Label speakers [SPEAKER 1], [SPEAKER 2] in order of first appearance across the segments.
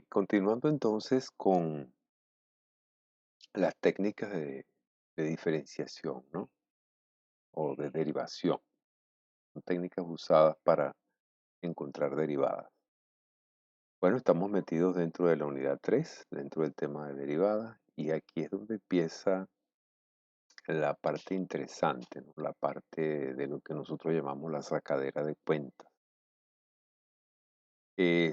[SPEAKER 1] Continuando entonces con las técnicas de diferenciación, ¿no? O de derivación. Son técnicas usadas para encontrar derivadas. Bueno, estamos metidos dentro de la unidad 3, dentro del tema de derivadas, y aquí es donde empieza la parte interesante, ¿no? La parte de lo que nosotros llamamos la sacadera de cuentas.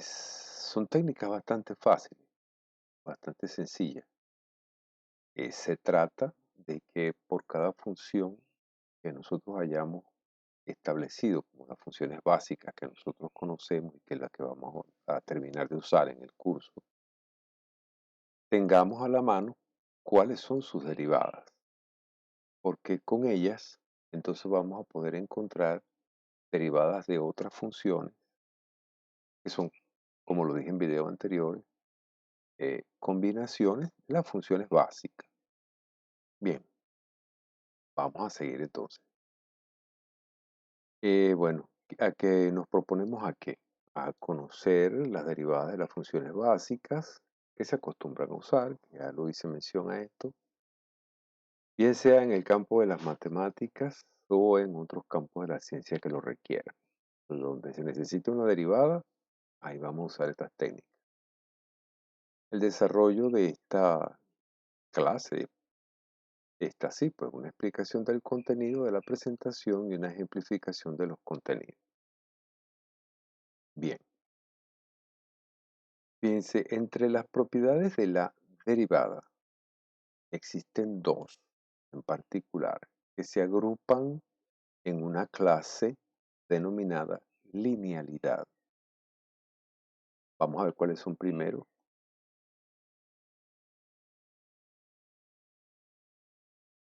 [SPEAKER 1] Son técnicas bastante fáciles, bastante sencillas. Se trata de que por cada función que nosotros hayamos establecido como las funciones básicas que nosotros conocemos y que es la que vamos a terminar de usar en el curso, tengamos a la mano cuáles son sus derivadas, porque con ellas entonces vamos a poder encontrar derivadas de otras funciones que son, como lo dije en videos anteriores, combinaciones de las funciones básicas. Bien, vamos a seguir entonces. Bueno, a que nos proponemos a qué? A conocer las derivadas de las funciones básicas que se acostumbran a usar, ya lo hice mención a esto, bien sea en el campo de las matemáticas o en otros campos de la ciencia que lo requieran. Donde se necesita una derivada, ahí vamos a usar estas técnicas. El desarrollo de esta clase está así, pues una explicación del contenido de la presentación y una ejemplificación de los contenidos. Bien. Fíjense, entre las propiedades de la derivada existen dos en particular que se agrupan en una clase denominada linealidad. Vamos a ver cuáles son primero.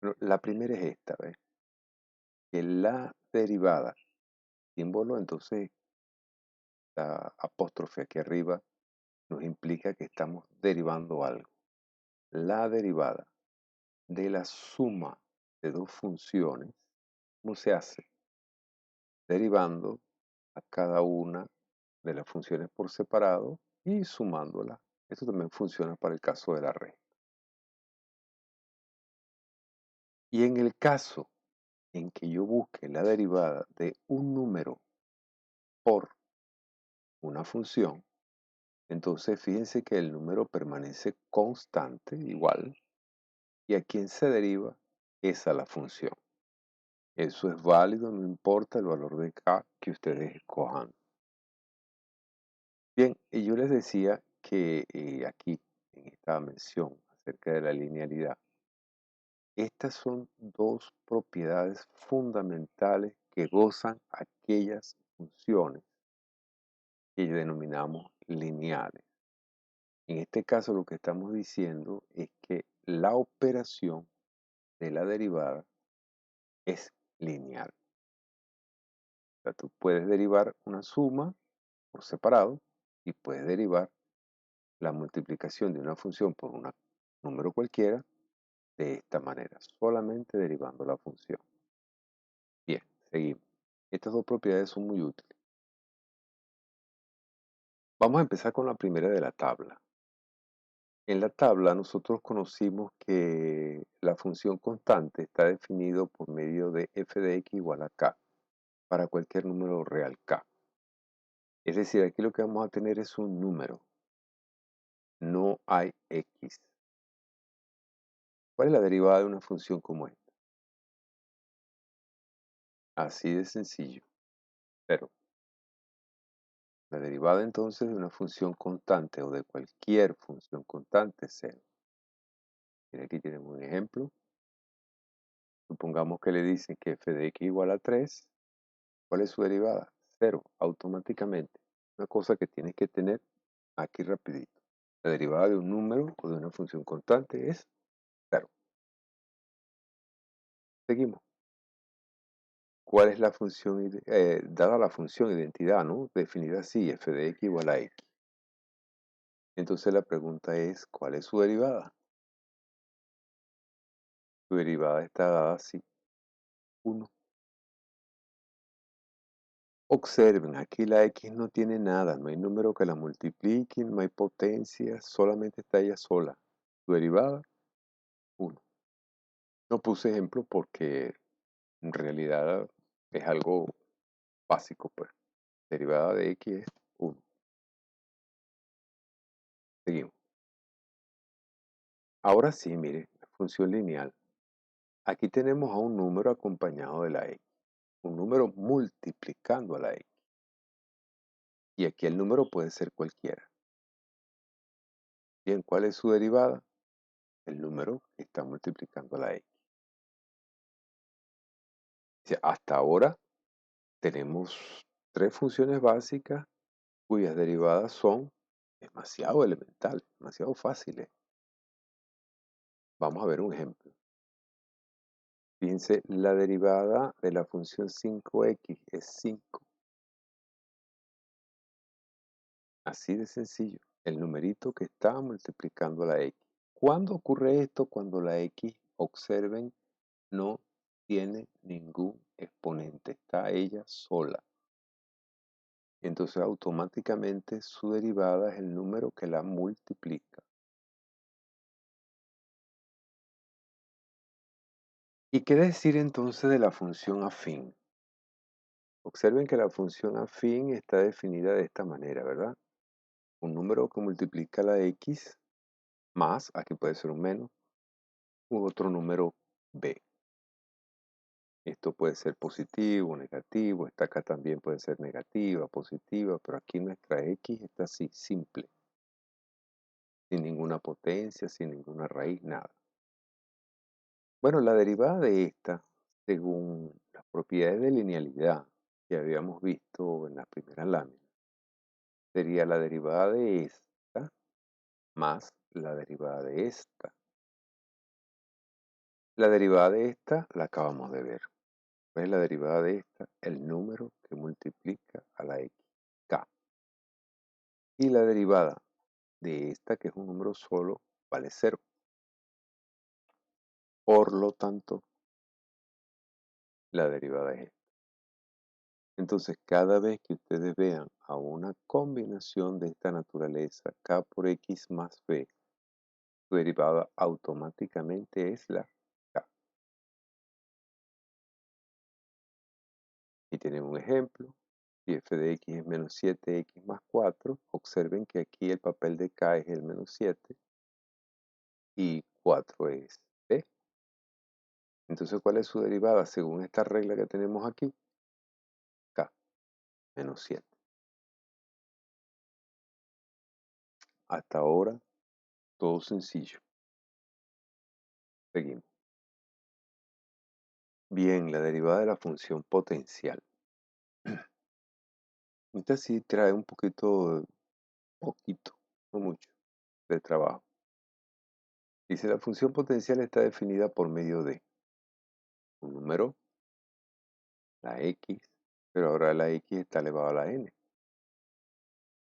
[SPEAKER 1] Bueno, la primera es esta, ¿ves? Que la derivada, símbolo, entonces la apóstrofe aquí arriba nos implica que estamos derivando algo. La derivada de la suma de dos funciones, ¿cómo se hace? Derivando a cada una de las funciones por separado y sumándolas. Esto también funciona para el caso de la resta. Y en el caso en que yo busque la derivada de un número por una función, entonces fíjense que el número permanece constante, igual, y a quien se deriva es a la función. Eso es válido, no importa el valor de k que ustedes escojan. Bien, y yo les decía que aquí, en esta mención acerca de la linealidad, estas son dos propiedades fundamentales que gozan aquellas funciones que denominamos lineales. En este caso lo que estamos diciendo es que la operación de la derivada es lineal. O sea, tú puedes derivar una suma por separado y puedes derivar la multiplicación de una función por un número cualquiera de esta manera, solamente derivando la función. Bien, seguimos. Estas dos propiedades son muy útiles. Vamos a empezar con la primera de la tabla. En la tabla nosotros conocimos que la función constante está definido por medio de f de x igual a k para cualquier número real k. Es decir, aquí lo que vamos a tener es un número, no hay x. ¿Cuál es la derivada de una función como esta? Así de sencillo, cero. La derivada entonces de una función constante o de cualquier función constante es cero. Mira, aquí tenemos un ejemplo. Supongamos que le dicen que f de x igual a 3. ¿Cuál es su derivada? Cero, automáticamente. Una cosa que tienes que tener aquí rapidito. La derivada de un número o de una función constante es cero. Seguimos. ¿Cuál es la función, dada la función identidad, ¿no? Definida así, f de x igual a x. Entonces la pregunta es, ¿cuál es su derivada? Su derivada está dada así, 1. Observen, aquí la x no tiene nada, no hay número que la multiplique, no hay potencia, solamente está ella sola. Su derivada, 1. No puse ejemplo porque en realidad es algo básico, pues. Derivada de x es 1. Seguimos. Ahora sí, mire, la función lineal. Aquí tenemos a un número acompañado de la x, un número multiplicando a la x. Y aquí el número puede ser cualquiera. Bien, ¿cuál es su derivada? El número que está multiplicando a la x. O sea, hasta ahora tenemos tres funciones básicas cuyas derivadas son demasiado elementales, demasiado fáciles. Vamos a ver un ejemplo. Fíjense, la derivada de la función 5x es 5. Así de sencillo, el numerito que está multiplicando a la x. ¿Cuándo ocurre esto? Cuando la x, observen, no tiene ningún exponente, está ella sola. Entonces automáticamente su derivada es el número que la multiplica. ¿Y qué decir entonces de la función afín? Observen que la función afín está definida de esta manera, ¿verdad? Un número que multiplica la x más, aquí puede ser un menos, u otro número b. Esto puede ser positivo, negativo, esta acá también puede ser negativa, positiva, pero aquí nuestra x está así, simple, sin ninguna potencia, sin ninguna raíz, nada. Bueno, la derivada de esta, según las propiedades de linealidad que habíamos visto en la primera lámina, sería la derivada de esta más la derivada de esta. La derivada de esta la acabamos de ver. ¿Cuál es la derivada de esta? El número que multiplica a la x, k. Y la derivada de esta, que es un número solo, vale 0. Por lo tanto, la derivada es esta. Entonces, cada vez que ustedes vean a una combinación de esta naturaleza, k por x más b, su derivada automáticamente es la k. Y tenemos un ejemplo. Si f de x es menos 7x más 4, observen que aquí el papel de k es el menos 7 y 4 es b. Entonces, ¿cuál es su derivada según esta regla que tenemos aquí? K, menos 7. Hasta ahora, todo sencillo. Seguimos. Bien, la derivada de la función potencial. Esta sí trae un poquito, no mucho, de trabajo. Dice, la función potencial está definida por medio de un número, la x, pero ahora la x está elevada a la n.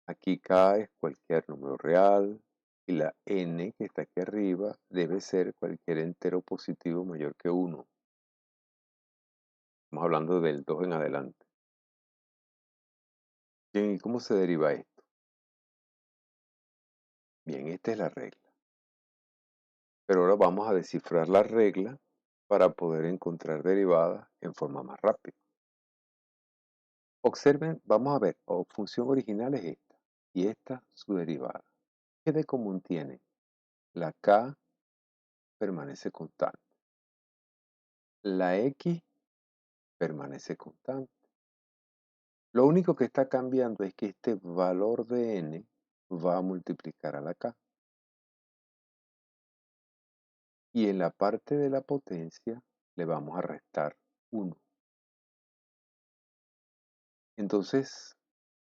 [SPEAKER 1] Aquí k es cualquier número real y la n que está aquí arriba debe ser cualquier entero positivo mayor que 1. Estamos hablando del 2 en adelante. Bien, ¿y cómo se deriva esto? Bien, esta es la regla. Pero ahora vamos a descifrar la regla para poder encontrar derivadas en forma más rápida. Observen, vamos a ver, función original es esta y esta su derivada. ¿Qué de común tiene? La k permanece constante. La x permanece constante. Lo único que está cambiando es que este valor de n va a multiplicar a la k. Y en la parte de la potencia le vamos a restar 1. Entonces,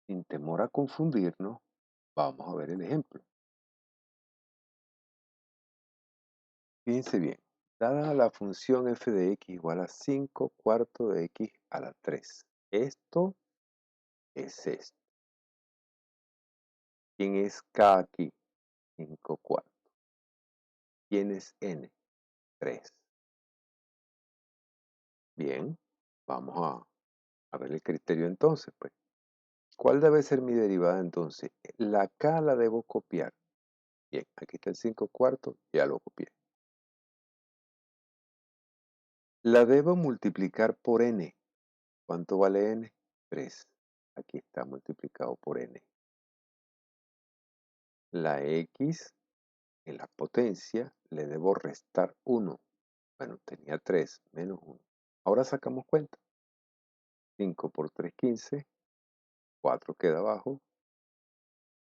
[SPEAKER 1] sin temor a confundirnos, vamos a ver el ejemplo. Fíjense bien, dada la función f de x igual a 5 cuartos de x a la 3. Esto es esto. ¿Quién es k aquí? 5 cuartos. ¿Quién es n? 3. Bien, vamos A ver el criterio entonces, pues. ¿Cuál debe ser mi derivada entonces? La K la debo copiar. Bien, aquí está el 5 cuartos, ya lo copié. La debo multiplicar por n. ¿Cuánto vale n? 3. Aquí está multiplicado por n. La x en la potencia le debo restar 1. Bueno, tenía 3 menos 1. Ahora sacamos cuenta. 5 por 3, 15. 4 queda abajo.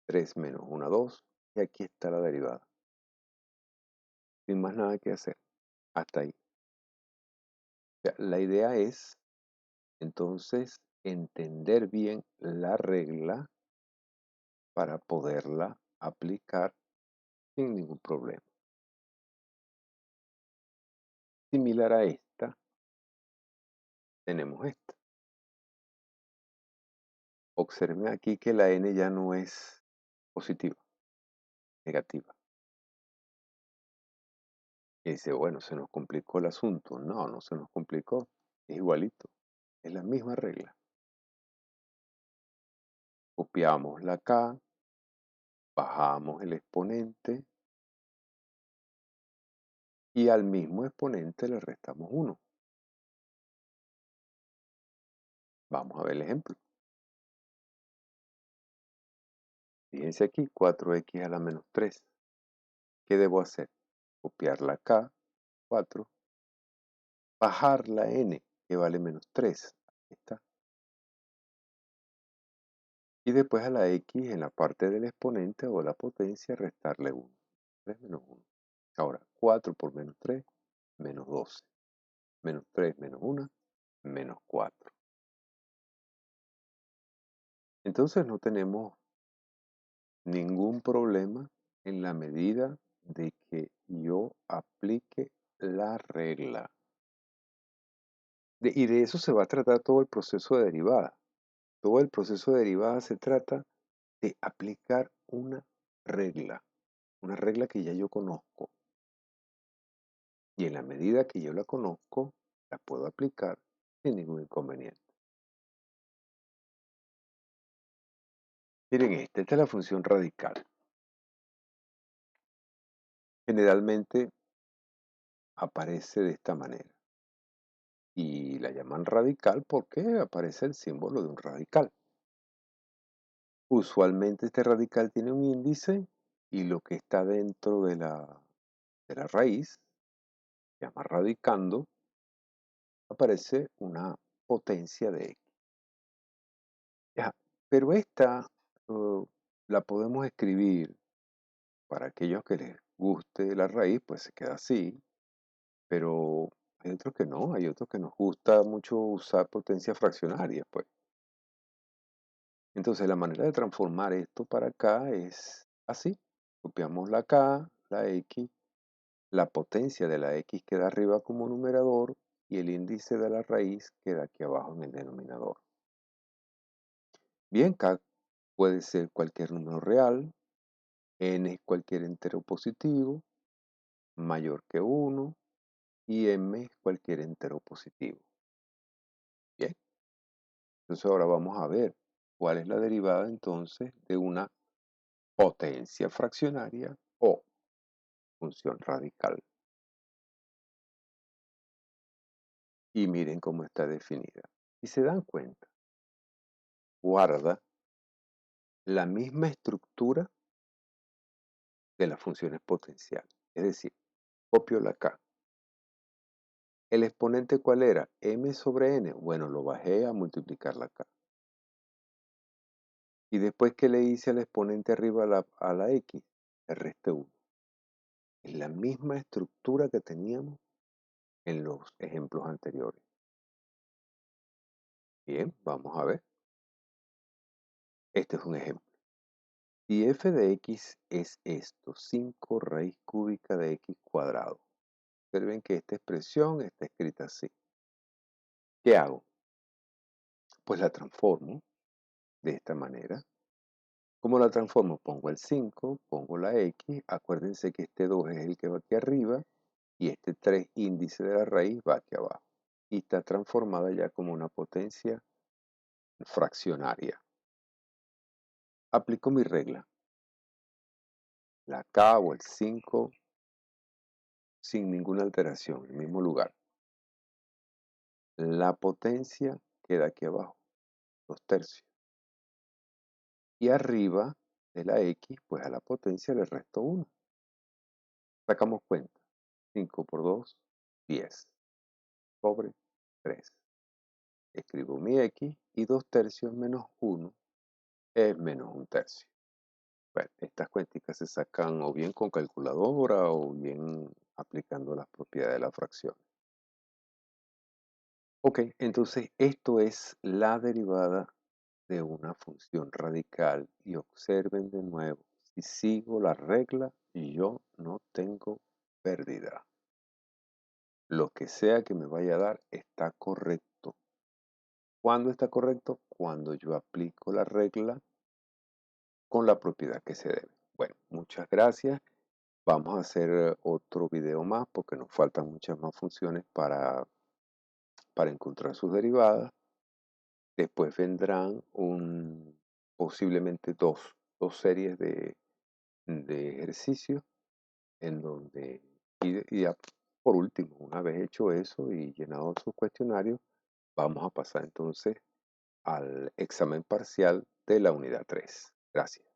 [SPEAKER 1] 3 menos 1, 2. Y aquí está la derivada. Sin más nada que hacer. Hasta ahí. O sea, la idea es, entonces, entender bien la regla para poderla aplicar sin ningún problema. Similar a esta, tenemos esta. Observen aquí que la n ya no es positiva, negativa. Y dice, bueno, se nos complicó el asunto. No, no se nos complicó. Es igualito. Es la misma regla. Copiamos la K, bajamos el exponente y al mismo exponente le restamos 1. Vamos a ver el ejemplo. Fíjense aquí, 4x a la menos 3. ¿Qué debo hacer? Copiar la K, 4, bajar la n, que vale menos 3. Ahí está. Y después a la x en la parte del exponente o la potencia restarle 1. 3 menos 1. Ahora, 4 por menos 3, menos 12. Menos 3 menos 1, menos 4. Entonces no tenemos ningún problema en la medida de que yo aplique la regla. Y de eso se va a tratar todo el proceso de derivada. Todo el proceso de derivada se trata de aplicar una regla que ya yo conozco. Y en la medida que yo la conozco, la puedo aplicar sin ningún inconveniente. Miren, esta es la función radical. Generalmente aparece de esta manera. Y la llaman radical porque aparece el símbolo de un radical. Usualmente este radical tiene un índice y lo que está dentro de la raíz, se llama radicando, aparece una potencia de x. Ya, pero esta la podemos escribir para aquellos que les guste la raíz, pues se queda así, pero hay otros que no, hay otros que nos gusta mucho usar potencias fraccionarias, pues. Entonces la manera de transformar esto para acá es así. Copiamos la K, la X, la potencia de la X queda arriba como numerador y el índice de la raíz queda aquí abajo en el denominador. Bien, K puede ser cualquier número real, N es cualquier entero positivo, mayor que 1, y M es cualquier entero positivo. Bien, entonces ahora vamos a ver cuál es la derivada entonces de una potencia fraccionaria o función radical. Y miren cómo está definida. Si se dan cuenta, guarda la misma estructura de las funciones potenciales. Es decir, copio la K. ¿El exponente cuál era? M sobre N. Bueno, lo bajé a multiplicar la K. Y después, ¿qué le hice al exponente arriba a la X? Le resté 1. Es la misma estructura que teníamos en los ejemplos anteriores. Bien, vamos a ver. Este es un ejemplo. Si f de x es esto, 5 raíz cúbica de x cuadrado. Observen que esta expresión está escrita así. ¿Qué hago? Pues la transformo de esta manera. ¿Cómo la transformo? Pongo el 5, pongo la x. Acuérdense que este 2 es el que va aquí arriba y este 3 índice de la raíz va aquí abajo. Y está transformada ya como una potencia fraccionaria. Aplico mi regla, la K o el 5 sin ninguna alteración, en el mismo lugar. La potencia queda aquí abajo, 2/3. Y arriba de la X, pues a la potencia le resto 1. Sacamos cuenta. 5 por 2, 10. Sobre 3. Escribo mi X y 2/3 menos 1 es menos 1/3. Bueno, estas cuentas se sacan o bien con calculadora o bien aplicando las propiedades de la fracción. Ok, entonces esto es la derivada de una función radical y observen de nuevo, si sigo la regla yo no tengo pérdida. Lo que sea que me vaya a dar está correcto. ¿Cuándo está correcto? Cuando yo aplico la regla con la propiedad que se debe. Bueno, muchas gracias. Vamos a hacer otro video más porque nos faltan muchas más funciones para encontrar sus derivadas. Después vendrán posiblemente dos series de ejercicios en donde, y ya por último, una vez hecho eso y llenado sus cuestionarios, vamos a pasar entonces al examen parcial de la unidad 3. Gracias.